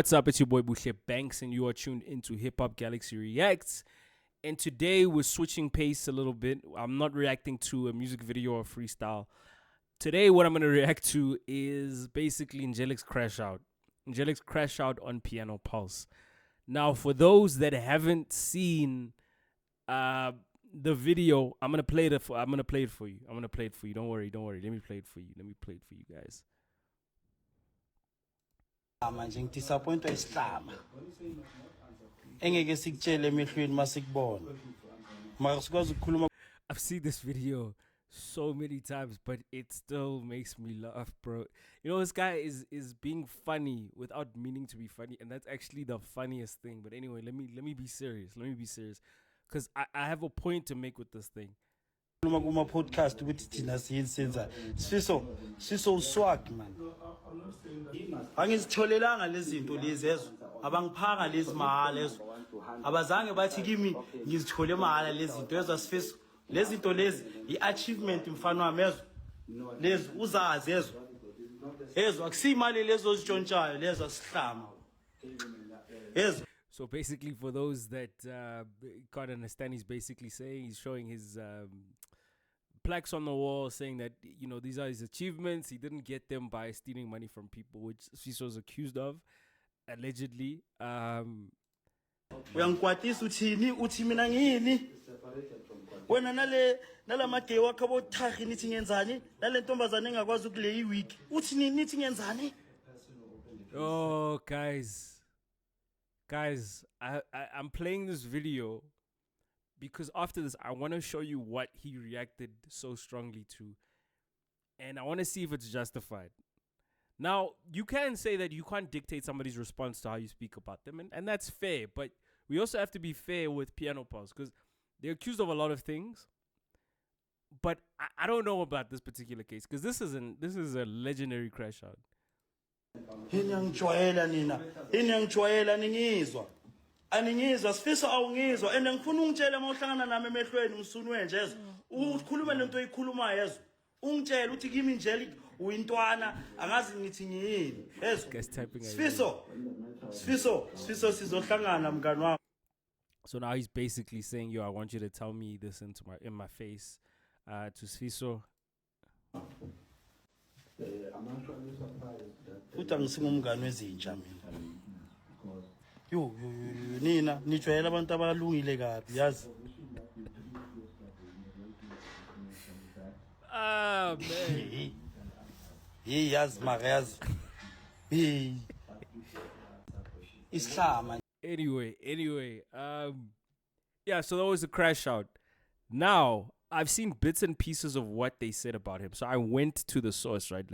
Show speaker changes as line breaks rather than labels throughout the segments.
what's up? It's your boy Bushle Banks, and you are tuned into Hip Hop Galaxy Reacts. And today we're switching pace a little bit. I'm not reacting to a music video or freestyle. Today, what I'm going to react to is basically Njelic's Crash Out. Njelic's Crash Out on Piano Pulse. Now, for those that haven't seen the video, I'm gonna play it for you. Don't worry. Let me play it for you. Guys.
Manje ngidisappointwa isihlama engeke sikutshele emehlweni masikubona mara sikwazi ukukhuluma.
I've seen this video so many times, but it still makes me laugh, bro. You know, this guy is being funny without meaning to be funny, and that's actually the funniest thing. But anyway, let me be serious. Because I have a point to make with this thing.
Kuma podcast ukuthi thina siyenza siso swag man. Angizitholelanga lezi zinto lezi ezo abangiphanga lezi mahala lezo abazange bathi kimi ngizithole mahala lezi zinto ezo sifiso lezi zinto lezi iachievement mfana wami ezo lezi uzazi ezo akusimali lezo zitshontshayo lezo sihlama ezo.
So basically, for those that can't understand, he's showing his plaques on the wall saying that, you know, these are his achievements. He didn't get them by stealing money from people, which Siso was accused of, allegedly.
Uyangikwatisa uthi mina ngini wena nala made wakho bothagi nithi ngenzani nale ntombazane engakwazi ukule iweek uthi nithi ngenzani.
Oh, guys, I'm playing this video because after this, I want to show you what he reacted so strongly to. And I want to see if it's justified. Now, you can say that you can't dictate somebody's response to how you speak about them. And that's fair. But we also have to be fair with Piano Pulse because they're accused of a lot of things. But I don't know about this particular case because this is a legendary crash out.
Ngiyangijwayela ningizwa aningizwa sifiso awungizwa and ngifuna ungitshele mawuhlangana nami emehlweni umsunwe nje ezo ukhuluma lento oyikhuluma yezo ungitshela uthi kimi Njelic uyintwana angazi ngithi yini ezo sifiso sizohlangana mngani wami.
So now he's basically saying, yo, I want you to tell me this in my face to Sifiso.
Futhi angisingumngane wezintsha mina yo nina nijwayela abantu abalungile kabi yazi.
Ah man.
Yazi mara yazi isihlama.
Anyway, yeah, so that was a crash out. Now, I've seen bits and pieces of what they said about him. So I went to the source, right?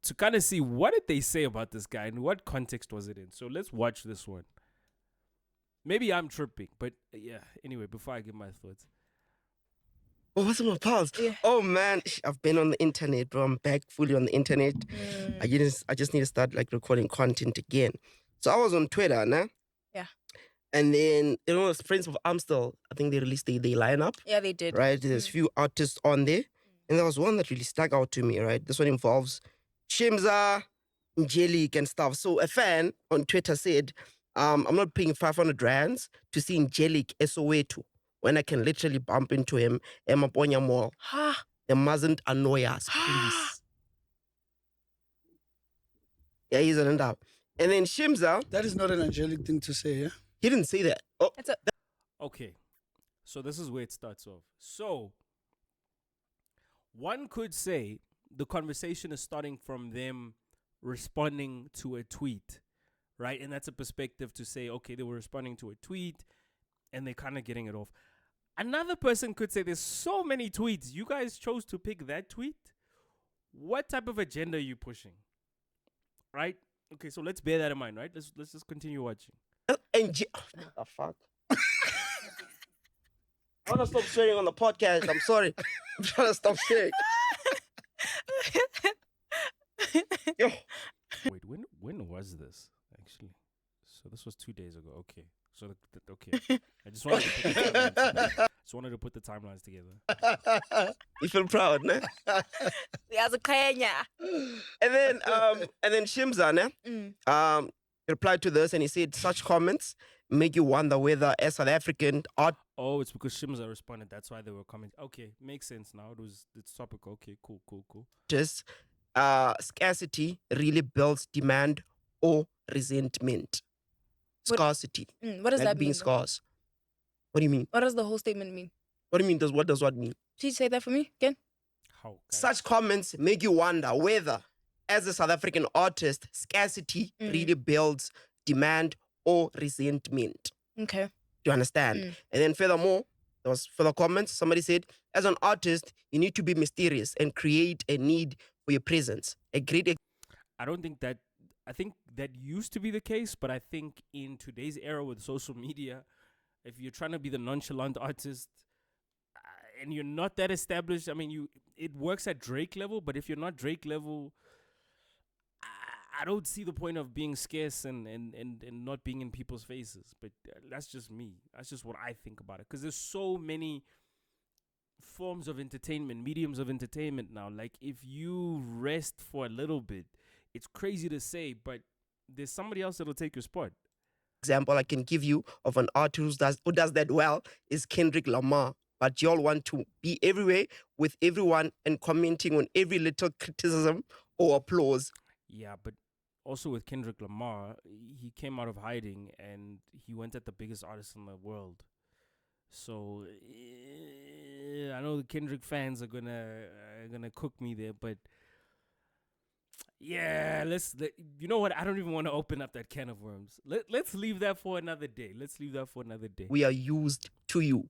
To kind of see what did they say about this guy and what context was it in. So let's watch this one. Maybe I'm tripping, but yeah. Anyway, before I give my thoughts.
Oh, what's my pulse? Yeah. Oh man, I've been on the internet, bro. I'm back fully on the internet. I just need to start like recording content again. So I was on Twitter, nah?
Yeah.
And then, you know, Friends of Amstel, I think they released their lineup.
Yeah, they did.
Right? There's a few artists on there. And there was one that really stuck out to me, right? This one involves Shimza, Njelic and stuff. So a fan on Twitter said, I'm not paying 500 rands to see Njelic Soweto when I can literally bump into him at Maponya Mall. They mustn't annoy us, please. Yeah, he's an end up. And then Shimza.
That is not an Njelic thing to say, yeah?
He didn't say that. Oh.
Okay, so this is where it starts off. So, one could say the conversation is starting from them responding to a tweet, right? And that's a perspective to say, okay, they were responding to a tweet and they're kind of getting it off. Another person could say there's so many tweets. You guys chose to pick that tweet? What type of agenda are you pushing? Right? Okay, so let's bear that in mind, right? Let's just continue watching.
What the fuck? I want to stop swearing on the podcast. I'm sorry. I'm trying to stop swearing. Yo.
Wait, when was this, actually? So this was 2 days ago. Okay. So, okay. I just wanted to put the timelines together.
You feel proud, ne?
As a Kenya.
And then Shimza, ne? replied to this and he said, such comments make you wonder whether as South African
Oh, it's because Shimza responded. That's why they were commenting. Okay, makes sense now. It's topical. Okay, cool.
artists, scarcity really builds demand or resentment.
What-
Scarcity.
What does
Like
that
being
mean? Though?
scarce. What do you mean?
What does the whole statement mean?
What do you mean? What does what mean?
Please say that for me again.
How? Guys?
Such comments make you wonder whether, as a South African artist, scarcity really builds demand or resentment.
Okay.
Do you understand? And then furthermore, there was further comments. Somebody said, as an artist, you need to be mysterious and create a need for your presence. A great
I don't think that. I think that used to be the case, but I think in today's era with social media, if you're trying to be the nonchalant artist and you're not that established, I mean, it works at Drake level, but if you're not Drake level, I don't see the point of being scarce and not being in people's faces. But that's just me. That's just what I think about it. Because there's so many forms of entertainment, mediums of entertainment now. Like, if you rest for a little bit, it's crazy to say, but there's somebody else that'll take your spot.
example I can give you of an artist who does that well is Kendrick Lamar. But y'all want to be everywhere with everyone and commenting on every little criticism or applause.
Yeah, but also with Kendrick Lamar, he came out of hiding and he went at the biggest artist in the world. So I know the Kendrick fans are gonna cook me there, but yeah, you know what? I don't even want to open up that can of worms. Let's leave that for another day.
We are used to you.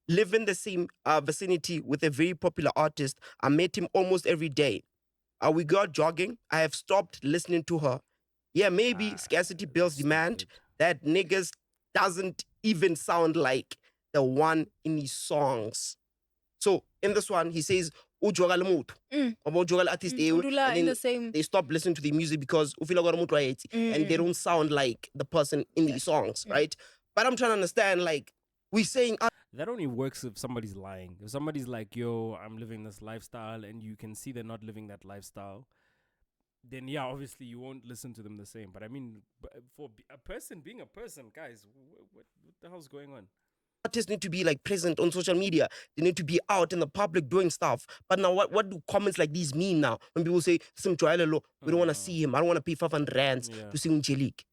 Live in the same vicinity with a very popular artist. I met him almost every day. We go out jogging. I have stopped listening to her. Yeah, maybe scarcity builds demand. That niggas doesn't even sound like the one in his songs. So in this one, he says, "Ujoga le motho." About joga le artist ewe,
Udula
and
in
then
the same.
they stop listening to the music because ufila gore motho wa etse, and they don't sound like the person in these songs, right? But I'm trying to understand, like, we're saying
That only works if somebody's lying. If somebody's like, yo, I'm living this lifestyle, and you can see they're not living that lifestyle, then yeah, obviously you won't listen to them the same. But I mean, for a person being a person, guys, what the hell's going on?
artists need to be like present on social media. They need to be out in the public doing stuff. But now what do comments like these mean now? When people say, we don't want to see him. I don't want to pay 500 rands to see Njelic.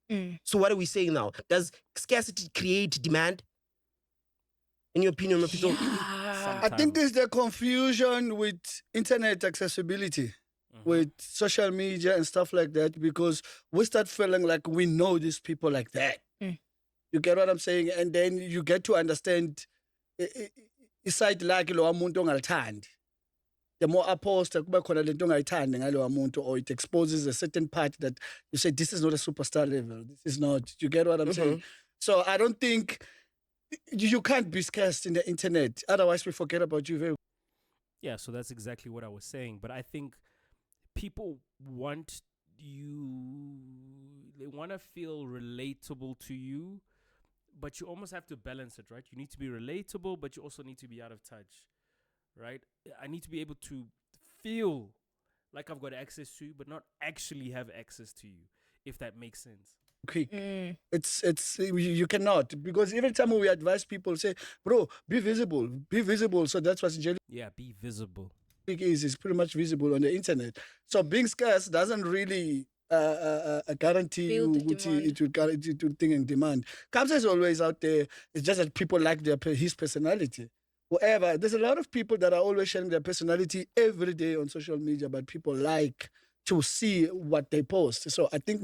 So what are we saying now? Does scarcity create demand? In your opinion, Mapito?
I think there's the confusion with internet accessibility, with social media and stuff like that, because we start feeling like we know these people like that. You get what I'm saying? And then you get to understand iside like lo muntu ongalithandi. The more I post, kuba khona lento ongayithandi ngalo muntu, or it exposes a certain part that you say, this is not a superstar level. This is not. You get what I'm saying? So I don't think you can't be scarce in the internet. Otherwise, we forget about you very.
Yeah, so that's exactly what I was saying. But I think people want they want to feel relatable to you, but you almost have to balance it, right? You need to be relatable, but you also need to be out of touch, right? I need to be able to feel like I've got access to you, but not actually have access to you, if that makes sense.
Quick. It's you cannot, because every time we advise people, say, bro, be visible. So that's what Njelic
be visible.
is pretty much visible on the internet. So being scarce doesn't really guarantee you it will thing and demand. Kamsa is always out there. It's just that people like his personality. However, there's a lot of people that are always sharing their personality every day on social media, but people like to see what they post. So I think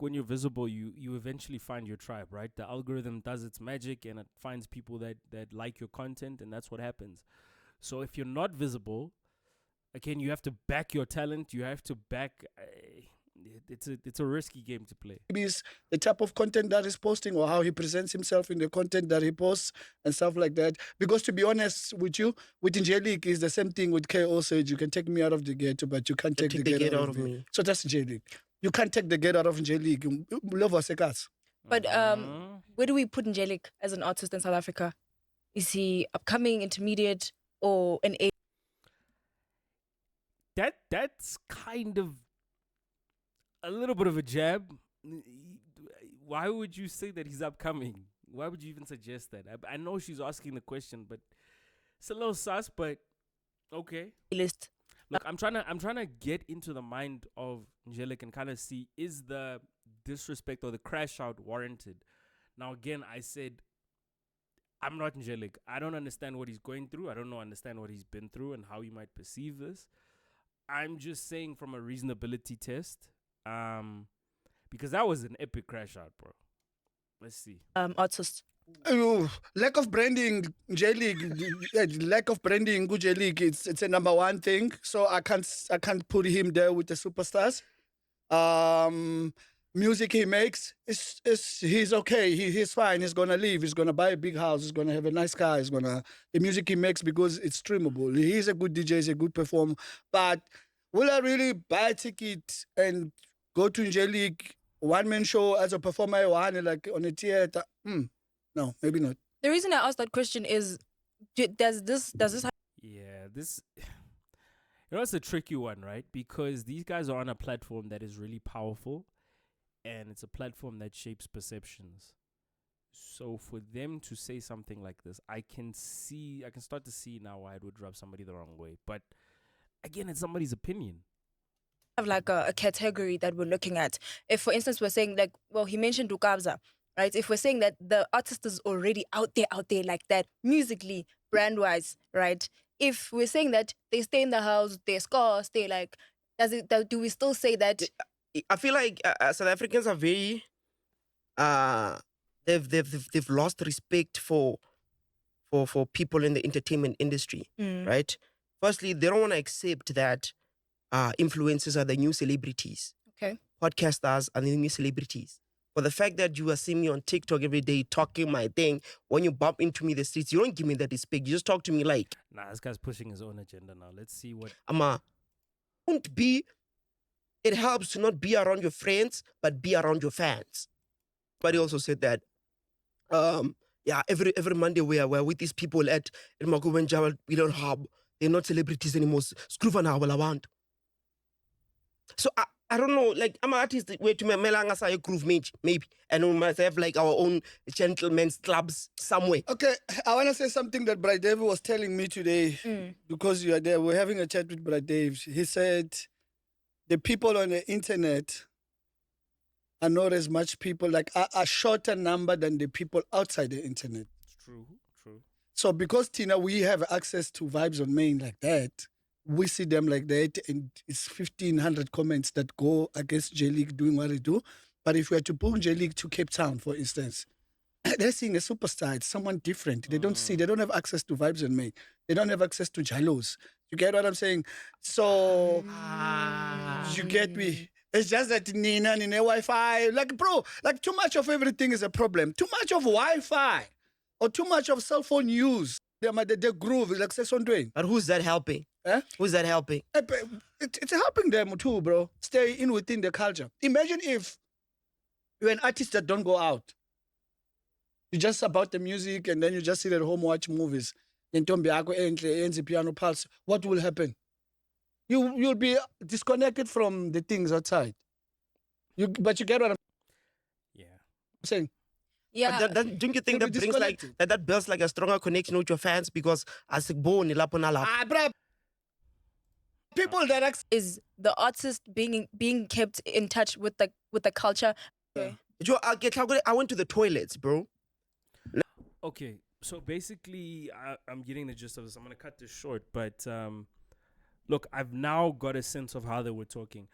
when you're visible, you eventually find your tribe, right? The algorithm does its magic and it finds people that like your content, and that's what happens. So if you're not visible, again, you have to back your talent. You have to back. It's a risky game to play.
Maybe it's the type of content that he's posting, or how he presents himself in the content that he posts and stuff like that. Because to be honest with you, with Njelic is the same thing with KO said. You can take me out of the ghetto, but you can't take the ghetto out of me. So that's Njelic. You can't take the ghetto out of Njelic. Love us,
But where do we put Njelic as an artist in South Africa? Is he upcoming, intermediate, or an A?
That's kind of a little bit of a jab. why would you say that he's upcoming? Why would you even suggest that? I know she's asking the question, but it's a little sus. But okay.
List.
Look, I'm trying to get into the mind of Njelic and kind of see, is the disrespect or the crash out warranted? Now again, I said I'm not Njelic. I don't understand what he's going through. I don't understand what he's been through and how he might perceive this. I'm just saying from a reasonability test, because that was an epic crash out, bro. Let's see.
Artist.
Lack of branding, Njelic. Lack of branding, Njelic. It's a number one thing. So I can't put him there with the superstars. Music he makes he's okay. He's fine. He's gonna leave. He's gonna buy a big house. He's gonna have a nice car. The music he makes, because it's streamable. He's a good DJ. He's a good performer. But will I really buy a ticket and go to Njelic one-man show as a performer, like on a theater? No, maybe not.
The reason I asked that question is, does this
Yeah, this. It's a tricky one, right? Because these guys are on a platform that is really powerful, and it's a platform that shapes perceptions. So for them to say something like this, I can start to see now why it would rub somebody the wrong way. But again, it's somebody's opinion.
have like a category that we're looking at? If, for instance, we're saying like, well, he mentioned Ukabza, right? If we're saying that the artist is already out there like that, musically, brand-wise, right? If we're saying that they stay in the house, they score, stay like, do we still say that?
I feel like South Africans are very they've lost respect for people in the entertainment industry, right? Firstly, they don't want to accept that influencers are the new celebrities.
Okay.
Podcasters are the new celebrities. For the fact that you are seeing me on TikTok every day talking my thing, when you bump into me in the streets, you don't give me that respect. You just talk to me like,
nah, this guy's pushing his own agenda now. Let's see what.
Don't be. It helps to not be around your friends, but be around your fans. But he also said that, every Monday we are with these people at Makubenja, we don't have, they're not celebrities anymore. Screw for now, I want. So I don't know, like, I'm an artist, where to melanga say groove maybe, and we must have like our own gentlemen's clubs somewhere.
Okay, I want to say something that Bright Dave was telling me today, because you are there. We're having a chat with Bright Dave. He said the people on the internet are not as much people, like a shorter number than the people outside the internet.
True.
So because Tina, we have access to Vibes on Main like that, we see them like that, and it's 1,500 comments that go against Njelic doing what they do. But if we were to book Njelic to Cape Town, for instance, they're seeing a superstar. It's someone different. They don't have access to Vibes on Main. They don't have access to Jalos. You get what I'm saying? So, you get me? It's just that Nina Wi-Fi. Like, bro, like too much of everything is a problem. Too much of Wi-Fi or too much of cell phone use. The groove, like Sesson doing.
But who's that helping? Who's that helping?
It's helping them too, bro. Stay in within the culture. Imagine if you're an artist that don't go out. You're just about the music, and then you just sit at home, watch movies. Piano pulse. What will happen? You'll be disconnected from the things outside. But you get what I'm saying?
Yeah.
Don't you think that brings like that builds like a stronger connection with your fans, because as a bone
Bro. People that
is the artist being kept in touch with the culture. Okay.
I went to the toilets, bro.
Okay, so basically, I'm getting the gist of this. I'm going to cut this short, but look, I've now got a sense of how they were talking.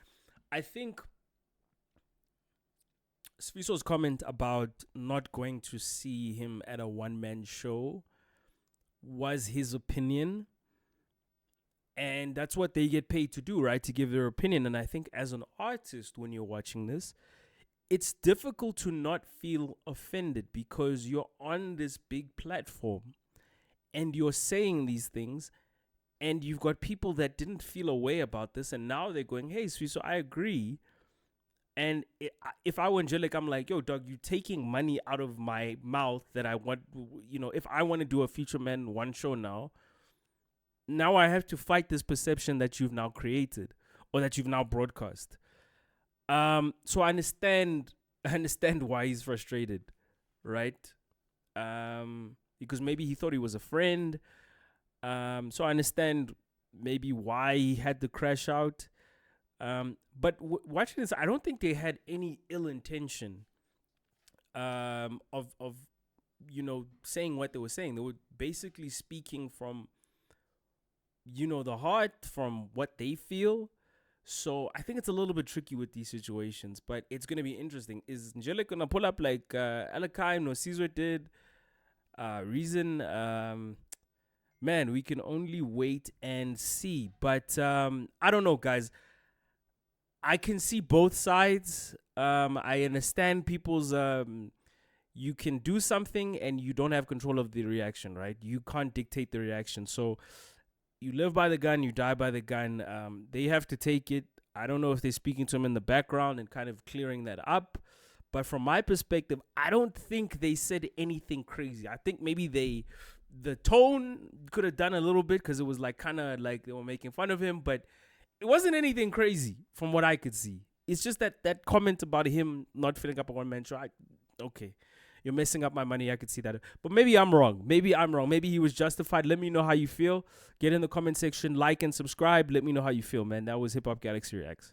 I think Sfiso's comment about not going to see him at a one-man show was his opinion, and that's what they get paid to do, right? To give their opinion. And I think as an artist, when you're watching this, it's difficult to not feel offended, because you're on this big platform and you're saying these things, and you've got people that didn't feel a way about this, and now they're going, hey, Sfiso, I agree. And if I were Njelic, I'm like, yo, dog, you're taking money out of my mouth that I want, if I want to do a Feature Man one show now I have to fight this perception that you've now created or that you've now broadcast. So I understand I understand why he's frustrated, right? Because maybe he thought he was a friend. So I understand maybe why he had to crash out. But watching this, I don't think they had any ill intention of saying what they were saying. They were basically speaking from the heart, from what they feel. So I think it's a little bit tricky with these situations, but it's gonna be interesting. Is Njelic gonna pull up like Alakai no Caesar did? Reason, man, we can only wait and see. But I don't know, guys. I can see both sides. I understand people's you can do something and you don't have control of the reaction, right? You can't dictate the reaction. So you live by the gun, you die by the gun. They have to take it. I don't know if they're speaking to him in the background and kind of clearing that up. But from my perspective, I don't think they said anything crazy. I think maybe the tone could have done a little bit because it was like kind of like they were making fun of him. But it wasn't anything crazy from what I could see. It's just that comment about him not filling up a one-man show. Okay. You're messing up my money. I could see that. But maybe I'm wrong. Maybe he was justified. Let me know how you feel. Get in the comment section. Like and subscribe. Let me know how you feel, man. That was Hip Hop Galaxy Reacts.